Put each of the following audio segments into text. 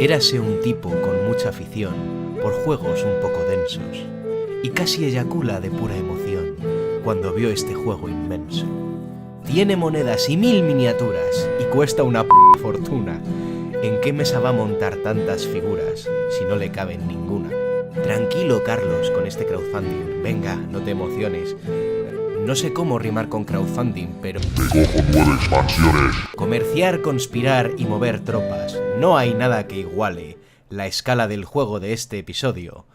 Érase un tipo con mucha afición por juegos un poco densos, y casi eyacula de pura emoción cuando vio este juego inmenso. Tiene monedas y 1000 miniaturas y cuesta una fortuna. ¿En qué mesa va a montar tantas figuras si no le caben ninguna? Tranquilo, Carlos, con este crowdfunding. Venga, no te emociones. No sé cómo rimar con crowdfunding, pero... ¡Me cojo 9 expansiones! Comerciar, conspirar y mover tropas. No hay nada que iguale la escala del juego de este episodio.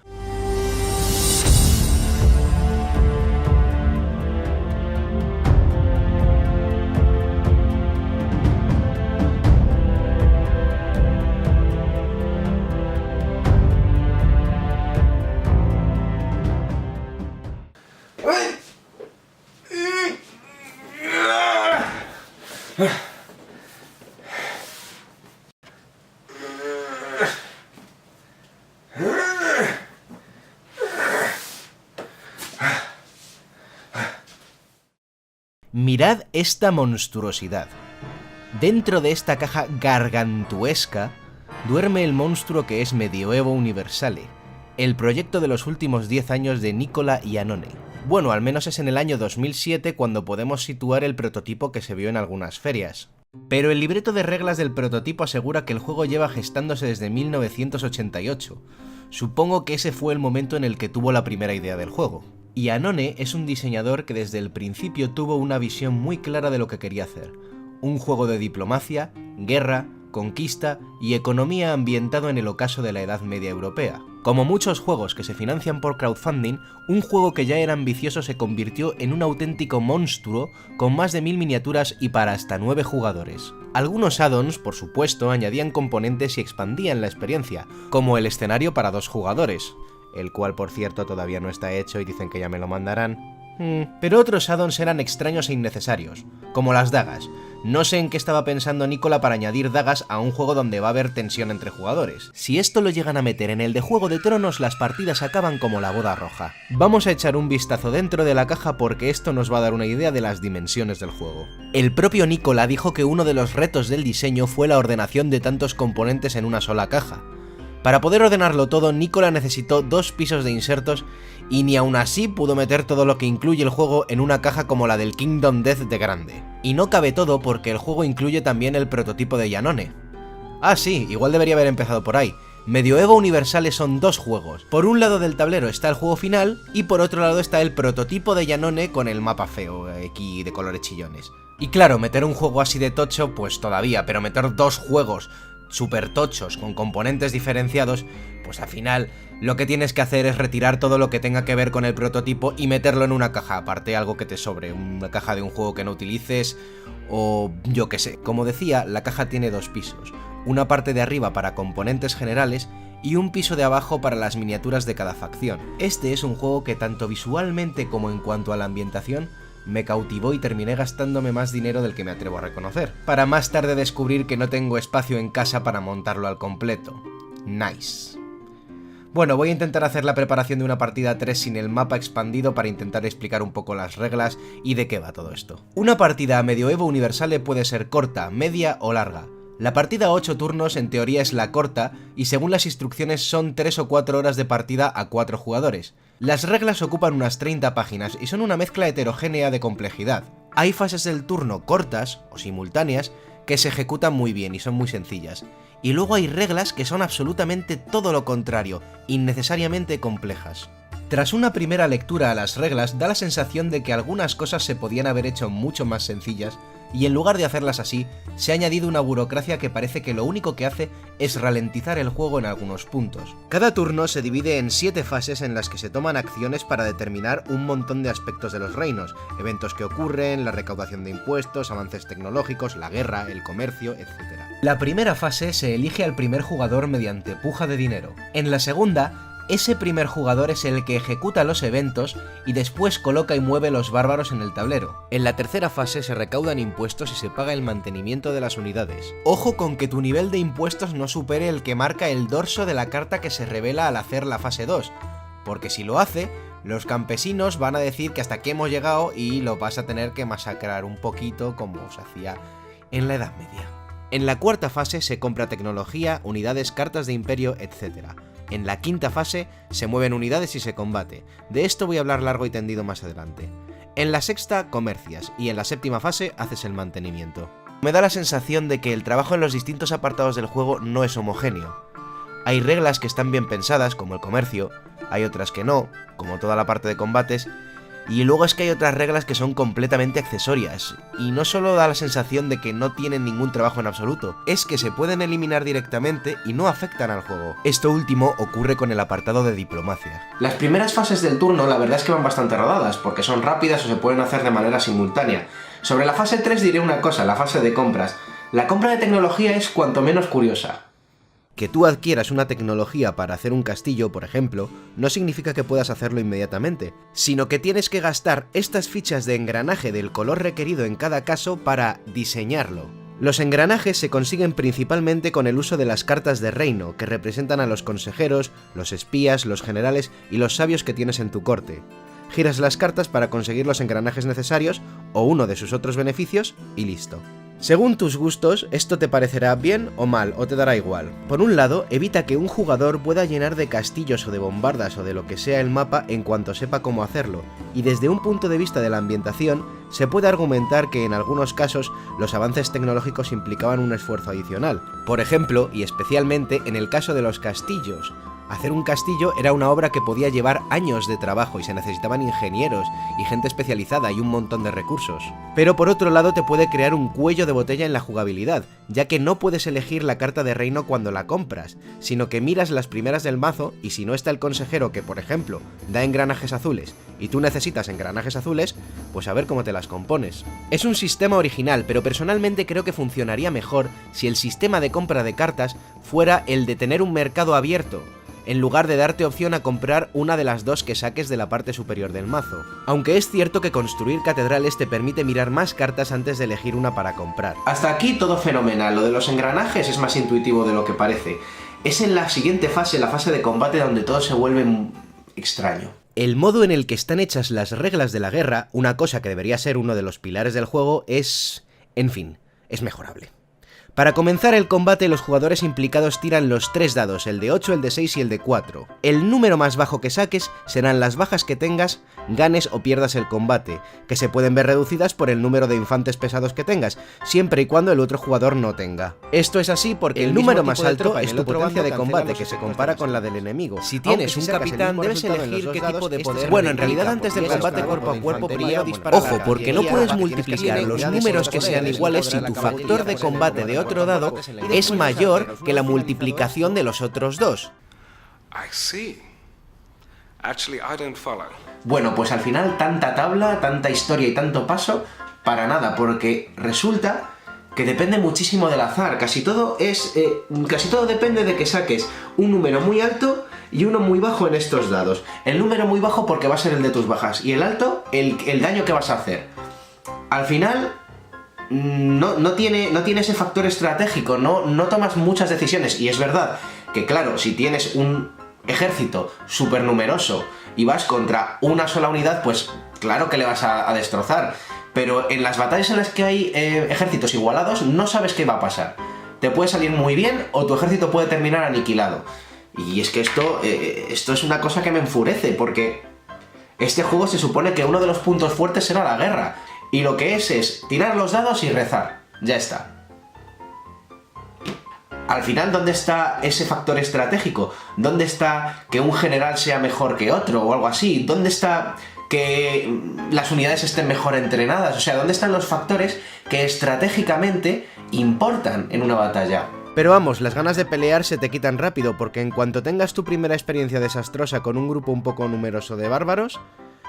Mirad esta monstruosidad. Dentro de esta caja gargantuesca duerme el monstruo que es Medioevo Universale, el proyecto de los últimos 10 años de Nicola Iannone. Bueno, al menos es en el año 2007 cuando podemos situar el prototipo que se vio en algunas ferias. Pero el libreto de reglas del prototipo asegura que el juego lleva gestándose desde 1988. Supongo que ese fue el momento en el que tuvo la primera idea del juego. Iannone es un diseñador que desde el principio tuvo una visión muy clara de lo que quería hacer. Un juego de diplomacia, guerra, conquista y economía ambientado en el ocaso de la Edad Media europea. Como muchos juegos que se financian por crowdfunding, un juego que ya era ambicioso se convirtió en un auténtico monstruo con más de 1000 miniaturas y para hasta 9 jugadores. Algunos add-ons, por supuesto, añadían componentes y expandían la experiencia, como el escenario para 2 jugadores, el cual por cierto todavía no está hecho y dicen que ya me lo mandarán. Pero otros add-ons eran extraños e innecesarios, como las dagas. No sé en qué estaba pensando Nicola para añadir dagas a un juego donde va a haber tensión entre jugadores. Si esto lo llegan a meter en el de Juego de Tronos, las partidas acaban como la boda roja. Vamos a echar un vistazo dentro de la caja porque esto nos va a dar una idea de las dimensiones del juego. El propio Nicola dijo que uno de los retos del diseño fue la ordenación de tantos componentes en una sola caja. Para poder ordenarlo todo, Nicola necesitó 2 pisos de insertos y ni aún así pudo meter todo lo que incluye el juego en una caja como la del Kingdom Death de grande. Y no cabe todo porque el juego incluye también el prototipo de Iannone. Ah sí, igual debería haber empezado por ahí. Medioevo Universale son 2 juegos. Por un lado del tablero está el juego final y por otro lado está el prototipo de Iannone con el mapa feo, aquí de colores chillones. Y claro, meter un juego así de tocho, pues todavía, pero meter 2 juegos super tochos con componentes diferenciados, pues al final lo que tienes que hacer es retirar todo lo que tenga que ver con el prototipo y meterlo en una caja aparte, algo que te sobre, una caja de un juego que no utilices o yo que sé. Como decía, la caja tiene 2 pisos, una parte de arriba para componentes generales y un piso de abajo para las miniaturas de cada facción. Este es un juego que tanto visualmente como en cuanto a la ambientación me cautivó y terminé gastándome más dinero del que me atrevo a reconocer, para más tarde descubrir que no tengo espacio en casa para montarlo al completo. Nice. Bueno, voy a intentar hacer la preparación de una partida 3 sin el mapa expandido para intentar explicar un poco las reglas y de qué va todo esto. Una partida a Medioevo Universale puede ser corta, media o larga. La partida a 8 turnos en teoría es la corta y según las instrucciones son 3 o 4 horas de partida a 4 jugadores. Las reglas ocupan unas 30 páginas y son una mezcla heterogénea de complejidad. Hay fases del turno cortas o simultáneas que se ejecutan muy bien y son muy sencillas. Y luego hay reglas que son absolutamente todo lo contrario, innecesariamente complejas. Tras una primera lectura a las reglas da la sensación de que algunas cosas se podían haber hecho mucho más sencillas y en lugar de hacerlas así, se ha añadido una burocracia que parece que lo único que hace es ralentizar el juego en algunos puntos. Cada turno se divide en 7 fases en las que se toman acciones para determinar un montón de aspectos de los reinos, eventos que ocurren, la recaudación de impuestos, avances tecnológicos, la guerra, el comercio, etc. La primera fase se elige al primer jugador mediante puja de dinero. En la segunda, ese primer jugador es el que ejecuta los eventos y después coloca y mueve los bárbaros en el tablero. En la tercera fase se recaudan impuestos y se paga el mantenimiento de las unidades. Ojo con que tu nivel de impuestos no supere el que marca el dorso de la carta que se revela al hacer la fase 2, porque si lo hace, los campesinos van a decir que hasta aquí hemos llegado y lo vas a tener que masacrar un poquito como se hacía en la Edad Media. En la cuarta fase se compra tecnología, unidades, cartas de imperio, etc. En la quinta fase se mueven unidades y se combate. De esto voy a hablar largo y tendido más adelante. En la sexta comercias y en la séptima fase haces el mantenimiento. Me da la sensación de que el trabajo en los distintos apartados del juego no es homogéneo. Hay reglas que están bien pensadas, como el comercio, hay otras que no, como toda la parte de combates, y luego es que hay otras reglas que son completamente accesorias, y no solo da la sensación de que no tienen ningún trabajo en absoluto, es que se pueden eliminar directamente y no afectan al juego. Esto último ocurre con el apartado de diplomacia. Las primeras fases del turno la verdad es que van bastante rodadas, porque son rápidas o se pueden hacer de manera simultánea. Sobre la fase 3 diré una cosa, la fase de compras. La compra de tecnología es cuanto menos curiosa. Que tú adquieras una tecnología para hacer un castillo, por ejemplo, no significa que puedas hacerlo inmediatamente, sino que tienes que gastar estas fichas de engranaje del color requerido en cada caso para diseñarlo. Los engranajes se consiguen principalmente con el uso de las cartas de reino, que representan a los consejeros, los espías, los generales y los sabios que tienes en tu corte. Giras las cartas para conseguir los engranajes necesarios o uno de sus otros beneficios y listo. Según tus gustos, esto te parecerá bien o mal, o te dará igual. Por un lado, evita que un jugador pueda llenar de castillos o de bombardas o de lo que sea el mapa en cuanto sepa cómo hacerlo, y desde un punto de vista de la ambientación, se puede argumentar que en algunos casos los avances tecnológicos implicaban un esfuerzo adicional. Por ejemplo, y especialmente en el caso de los castillos. Hacer un castillo era una obra que podía llevar años de trabajo y se necesitaban ingenieros y gente especializada y un montón de recursos. Pero por otro lado te puede crear un cuello de botella en la jugabilidad, ya que no puedes elegir la carta de reino cuando la compras, sino que miras las primeras del mazo y si no está el consejero que, por ejemplo, da engranajes azules y tú necesitas engranajes azules, pues a ver cómo te las compones. Es un sistema original, pero personalmente creo que funcionaría mejor si el sistema de compra de cartas fuera el de tener un mercado abierto, en lugar de darte opción a comprar una de las dos que saques de la parte superior del mazo. Aunque es cierto que construir catedrales te permite mirar más cartas antes de elegir una para comprar. Hasta aquí todo fenomenal, lo de los engranajes es más intuitivo de lo que parece. Es en la siguiente fase, la fase de combate, donde todo se vuelve extraño. El modo en el que están hechas las reglas de la guerra, una cosa que debería ser uno de los pilares del juego, es... en fin, es mejorable. Para comenzar el combate, los jugadores implicados tiran los 3 dados, el de 8, el de 6 y el de 4. El número más bajo que saques serán las bajas que tengas, ganes o pierdas el combate, que se pueden ver reducidas por el número de infantes pesados que tengas, siempre y cuando el otro jugador no tenga. Esto es así porque el número más alto es tu potencia de combate, que se compara con la del enemigo. Si tienes un capitán, debes elegir qué tipo de poder... Bueno, en realidad antes del combate cuerpo a cuerpo primero dispara. Ojo, porque no puedes multiplicar los números que sean iguales si tu factor de combate de otro dado es mayor que la multiplicación de los otros dos. Bueno, pues al final tanta tabla, tanta historia y tanto paso para nada, porque resulta que depende muchísimo del azar. Casi todo depende de que saques un número muy alto y uno muy bajo en estos dados. El número muy bajo porque va a ser el de tus bajas y el alto el daño que vas a hacer. Al final no tiene ese factor estratégico, no tomas muchas decisiones. Y es verdad que, claro, si tienes un ejército súper numeroso y vas contra una sola unidad, pues claro que le vas a destrozar. Pero en las batallas en las que hay ejércitos igualados, no sabes qué va a pasar. Te puede salir muy bien o tu ejército puede terminar aniquilado. Y es que esto es una cosa que me enfurece, porque este juego se supone que uno de los puntos fuertes será la guerra. Y lo que es tirar los dados y rezar. Ya está. Al final, ¿dónde está ese factor estratégico? ¿Dónde está que un general sea mejor que otro o algo así? ¿Dónde está que las unidades estén mejor entrenadas? O sea, ¿dónde están los factores que estratégicamente importan en una batalla? Pero vamos, las ganas de pelear se te quitan rápido, porque en cuanto tengas tu primera experiencia desastrosa con un grupo un poco numeroso de bárbaros,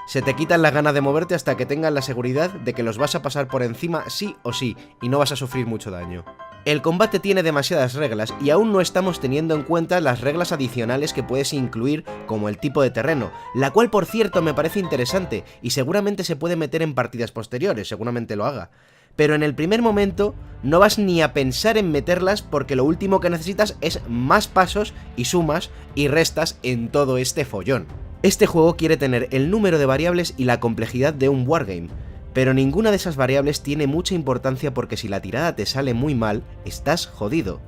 se te quitan la gana de moverte hasta que tengas la seguridad de que los vas a pasar por encima sí o sí, y no vas a sufrir mucho daño. El combate tiene demasiadas reglas y aún no estamos teniendo en cuenta las reglas adicionales que puedes incluir, como el tipo de terreno, la cual por cierto me parece interesante y seguramente se puede meter en partidas posteriores, seguramente lo haga. Pero en el primer momento no vas ni a pensar en meterlas, porque lo último que necesitas es más pasos y sumas y restas en todo este follón. Este juego quiere tener el número de variables y la complejidad de un wargame. pero ninguna de esas variables tiene mucha importancia porque si la tirada te sale muy mal, estás jodido.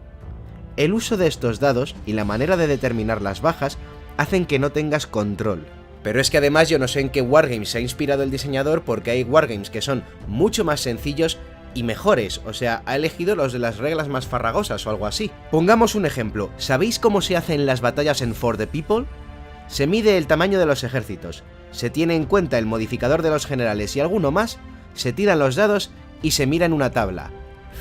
El uso de estos dados y la manera de determinar las bajas hacen que no tengas control. Pero es que además yo no sé en qué wargames se ha inspirado el diseñador, porque hay wargames que son mucho más sencillos y mejores, o sea, ha elegido los de las reglas más farragosas o algo así. Pongamos un ejemplo, ¿sabéis cómo se hacen las batallas en For the People? Se mide el tamaño de los ejércitos, se tiene en cuenta el modificador de los generales y alguno más, se tiran los dados y se mira en una tabla.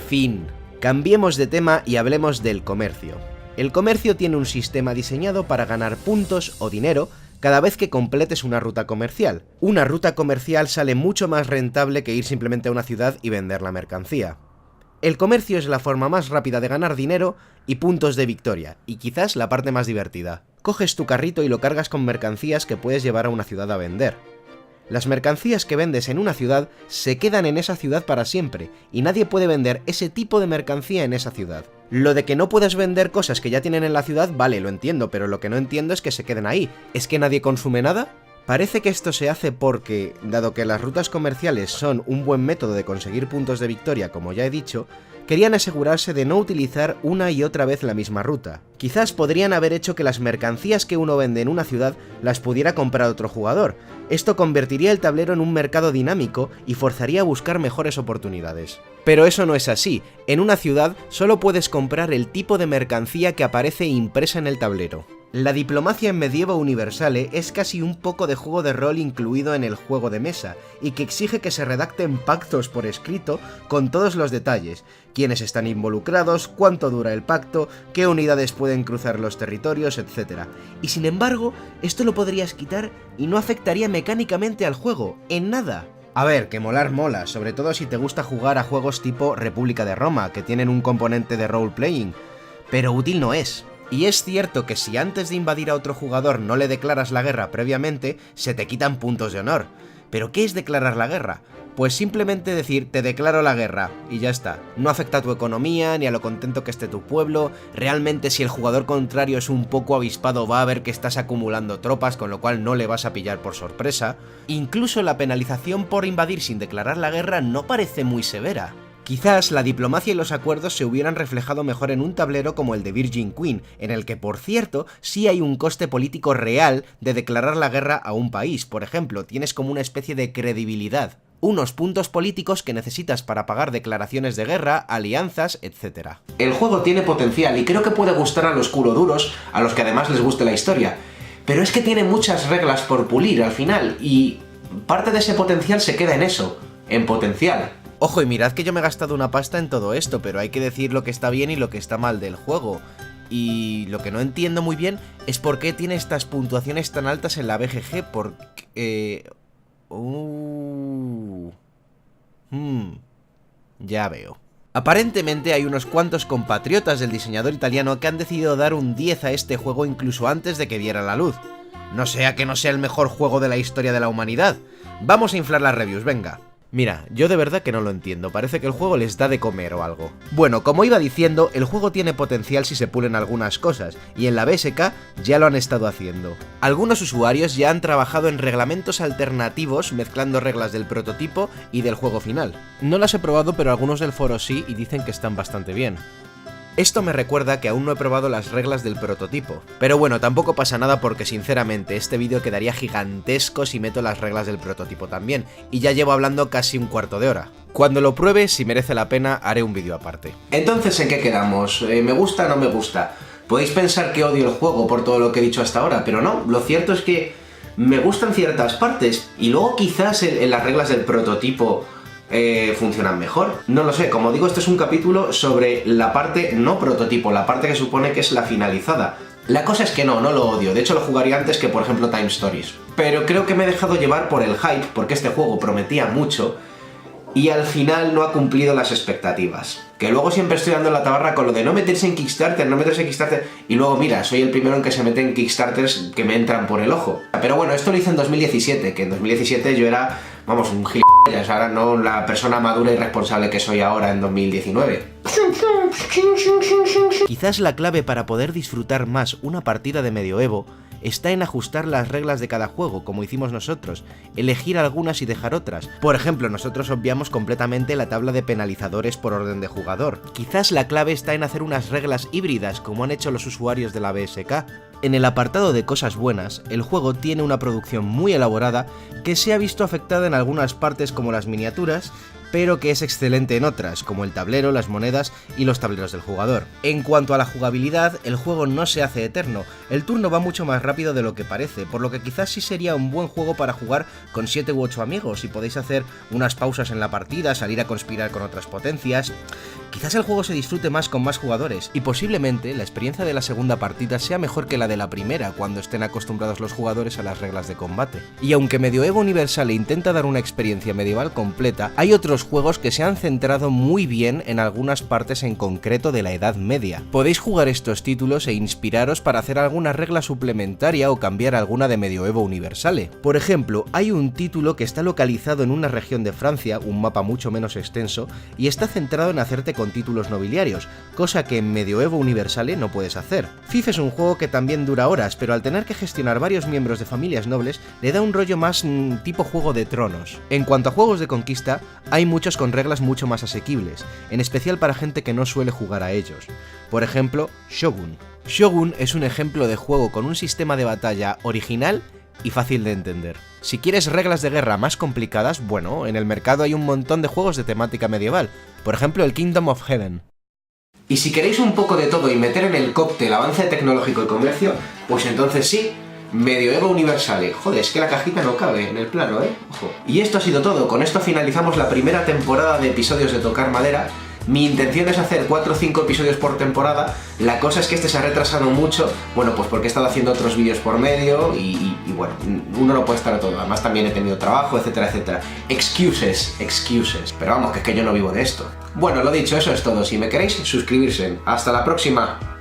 Fin. Cambiemos de tema y hablemos del comercio. El comercio tiene un sistema diseñado para ganar puntos o dinero cada vez que completes una ruta comercial. Una ruta comercial sale mucho más rentable que ir simplemente a una ciudad y vender la mercancía. El comercio es la forma más rápida de ganar dinero y puntos de victoria, y quizás la parte más divertida. Coges tu carrito y lo cargas con mercancías que puedes llevar a una ciudad a vender. Las mercancías que vendes en una ciudad se quedan en esa ciudad para siempre, y nadie puede vender ese tipo de mercancía en esa ciudad. Lo de que no puedes vender cosas que ya tienen en la ciudad, vale, lo entiendo, pero lo que no entiendo es que se queden ahí. ¿Es que nadie consume nada? Parece que esto se hace porque, dado que las rutas comerciales son un buen método de conseguir puntos de victoria, como ya he dicho, querían asegurarse de no utilizar una y otra vez la misma ruta. Quizás podrían haber hecho que las mercancías que uno vende en una ciudad las pudiera comprar otro jugador. Esto convertiría el tablero en un mercado dinámico y forzaría a buscar mejores oportunidades. Pero eso no es así. En una ciudad solo puedes comprar el tipo de mercancía que aparece impresa en el tablero. La diplomacia en Medievo Universale es casi un poco de juego de rol incluido en el juego de mesa, y que exige que se redacten pactos por escrito con todos los detalles, quiénes están involucrados, cuánto dura el pacto, qué unidades pueden cruzar los territorios, etc. Y sin embargo, esto lo podrías quitar y no afectaría mecánicamente al juego, en nada. A ver, que molar mola, sobre todo si te gusta jugar a juegos tipo República de Roma, que tienen un componente de role-playing, pero útil no es. Y es cierto que si antes de invadir a otro jugador no le declaras la guerra previamente, se te quitan puntos de honor. ¿Pero qué es declarar la guerra? Pues simplemente decir, te declaro la guerra, y ya está. No afecta a tu economía, ni a lo contento que esté tu pueblo. Realmente si el jugador contrario es un poco avispado va a ver que estás acumulando tropas, con lo cual no le vas a pillar por sorpresa. Incluso la penalización por invadir sin declarar la guerra no parece muy severa. Quizás la diplomacia y los acuerdos se hubieran reflejado mejor en un tablero como el de Virgin Queen, en el que, por cierto, sí hay un coste político real de declarar la guerra a un país. Por ejemplo, tienes como una especie de credibilidad, unos puntos políticos que necesitas para pagar declaraciones de guerra, alianzas, etc. El juego tiene potencial y creo que puede gustar a los culoduros, a los que además les guste la historia, pero es que tiene muchas reglas por pulir al final, y parte de ese potencial se queda en eso, en potencial. Ojo, y mirad que yo me he gastado una pasta en todo esto, pero hay que decir lo que está bien y lo que está mal del juego. Y lo que no entiendo muy bien es por qué tiene estas puntuaciones tan altas en la BGG, porque... ya veo. Aparentemente hay unos cuantos compatriotas del diseñador italiano que han decidido dar un 10 a este juego incluso antes de que viera la luz. No sea que no sea el mejor juego de la historia de la humanidad. Vamos a inflar las reviews, venga. Mira, yo de verdad que no lo entiendo, parece que el juego les da de comer o algo. Bueno, como iba diciendo, el juego tiene potencial si se pulen algunas cosas, y en la BSK ya lo han estado haciendo. Algunos usuarios ya han trabajado en reglamentos alternativos mezclando reglas del prototipo y del juego final. No las he probado, pero algunos del foro sí y dicen que están bastante bien. Esto me recuerda que aún no he probado las reglas del prototipo. Pero bueno, tampoco pasa nada porque sinceramente este vídeo quedaría gigantesco si meto las reglas del prototipo también, y ya llevo hablando casi un cuarto de hora. Cuando lo pruebe, si merece la pena, haré un vídeo aparte. Entonces, ¿en qué quedamos? ¿Me gusta o no me gusta? Podéis pensar que odio el juego por todo lo que he dicho hasta ahora, pero no, lo cierto es que me gustan ciertas partes, y luego quizás en las reglas del prototipo funcionan mejor. No lo sé, como digo, este es un capítulo sobre la parte no prototipo, la parte que supone que es la finalizada. La cosa es que no lo odio, de hecho lo jugaría antes que por ejemplo Time Stories. Pero creo que me he dejado llevar por el hype, porque este juego prometía mucho, y al final no ha cumplido las expectativas. Que luego siempre estoy dando la tabarra con lo de no meterse en Kickstarter, no meterse en Kickstarter, y luego mira, soy el primero en que se mete en Kickstarters que me entran por el ojo. Pero bueno, esto lo hice en 2017, que en 2017 yo era, vamos, un gilipollas, ahora no la persona madura y responsable que soy ahora en 2019. Quizás la clave para poder disfrutar más una partida de medioevo está en ajustar las reglas de cada juego, como hicimos nosotros, elegir algunas y dejar otras. Por ejemplo, nosotros obviamos completamente la tabla de penalizadores por orden de jugador. Quizás la clave está en hacer unas reglas híbridas, como han hecho los usuarios de la BSK. En el apartado de cosas buenas, el juego tiene una producción muy elaborada que se ha visto afectada en algunas partes como las miniaturas, pero que es excelente en otras, como el tablero, las monedas y los tableros del jugador. En cuanto a la jugabilidad, el juego no se hace eterno, el turno va mucho más rápido de lo que parece, por lo que quizás sí sería un buen juego para jugar con 7 u 8 amigos y podéis hacer unas pausas en la partida, salir a conspirar con otras potencias. Quizás el juego se disfrute más con más jugadores, y posiblemente la experiencia de la segunda partida sea mejor que la de la primera cuando estén acostumbrados los jugadores a las reglas de combate. Y aunque Medioevo Universale intenta dar una experiencia medieval completa, hay otros juegos que se han centrado muy bien en algunas partes en concreto de la Edad Media. Podéis jugar estos títulos e inspiraros para hacer alguna regla suplementaria o cambiar alguna de Medioevo Universale. Por ejemplo, hay un título que está localizado en una región de Francia, un mapa mucho menos extenso, y está centrado en hacerte con títulos nobiliarios, cosa que en Medioevo Universale no puedes hacer. Fife es un juego que también dura horas, pero al tener que gestionar varios miembros de familias nobles, le da un rollo más tipo Juego de Tronos. En cuanto a juegos de conquista, hay muchos con reglas mucho más asequibles, en especial para gente que no suele jugar a ellos. Por ejemplo, Shogun. Shogun es un ejemplo de juego con un sistema de batalla original y fácil de entender. Si quieres reglas de guerra más complicadas, bueno, en el mercado hay un montón de juegos de temática medieval, por ejemplo el Kingdom of Heaven. Y si queréis un poco de todo y meter en el cóctel avance tecnológico y comercio, pues entonces sí, Medioevo Universale. Joder, es que la cajita no cabe en el plano, Ojo. Y esto ha sido todo, con esto finalizamos la primera temporada de episodios de Tocar Madera. Mi intención es hacer 4 o 5 episodios por temporada, la cosa es que este se ha retrasado mucho, bueno, pues porque he estado haciendo otros vídeos por medio y bueno, uno no puede estar a todo, además también he tenido trabajo, etcétera, etcétera. Excuses, pero vamos, que es que yo no vivo de esto. Bueno, lo dicho, eso es todo, si me queréis, suscribirse. ¡Hasta la próxima!